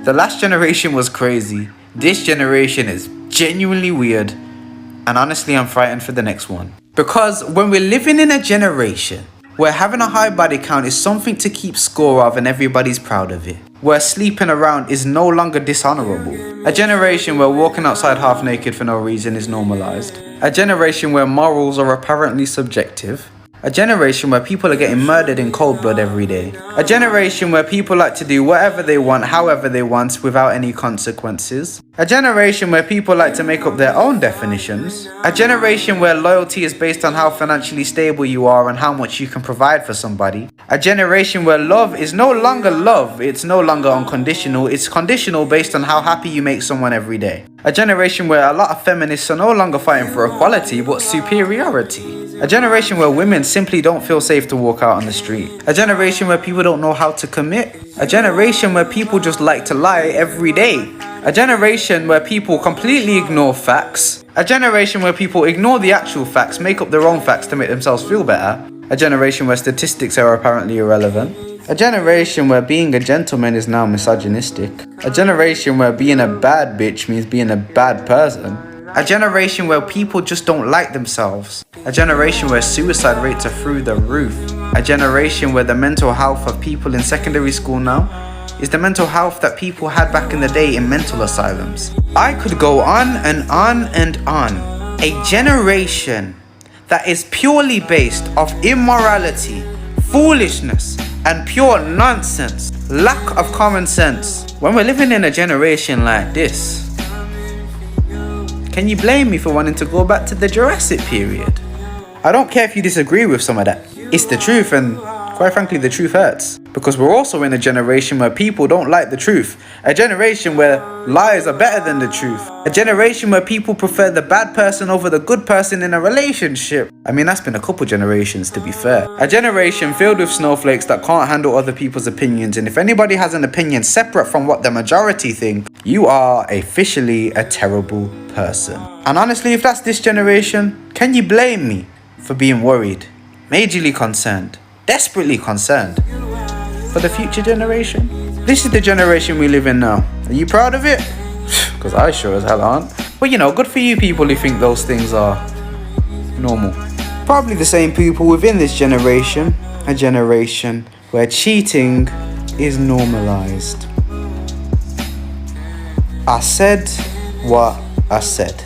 The last generation was crazy. This generation is genuinely weird. And honestly, I'm frightened for the next one. Because when we're living in a generation where having a high body count is something to keep score of and everybody's proud of it, where sleeping around is no longer dishonorable, a generation where walking outside half naked for no reason is normalized, a generation where morals are apparently subjective, a generation where people are getting murdered in cold blood every day, a generation where people like to do whatever they want, however they want, without any consequences, a generation where people like to make up their own definitions, a generation where loyalty is based on how financially stable you are and how much you can provide for somebody, a generation where love is no longer love, it's no longer unconditional, it's conditional based on how happy you make someone every day, a generation where a lot of feminists are no longer fighting for equality but superiority, a generation where women simply don't feel safe to walk out on the street, a generation where people don't know how to commit, a generation where people just like to lie every day, a generation where people completely ignore facts, a generation where people ignore the actual facts, make up their own facts to make themselves feel better, a generation where statistics are apparently irrelevant, a generation where being a gentleman is now misogynistic, a generation where being a bad bitch means being a bad person, a generation where people just don't like themselves, a generation where suicide rates are through the roof, a generation where the mental health of people in secondary school now is the mental health that people had back in the day in mental asylums. I could go on and on and on. A generation that is purely based off immorality, foolishness, and pure nonsense, lack of common sense. When we're living in a generation like this, can you blame me for wanting to go back to the Jurassic period? I don't care if you disagree with some of that. It's the truth, and quite frankly, the truth hurts. Because we're also in a generation where people don't like the truth. A generation where lies are better than the truth. A generation where people prefer the bad person over the good person in a relationship. I mean, that's been a couple generations, to be fair. A generation filled with snowflakes that can't handle other people's opinions. And if anybody has an opinion separate from what the majority think, you are officially a terrible person. And honestly, if that's this generation, can you blame me for being worried, majorly concerned, desperately concerned for the future generation? This is the generation we live in now. Are you proud of it? Because I sure as hell aren't. But you know, good for you people who think those things are normal. Probably the same people within this generation, a generation where cheating is normalized. I said what I said.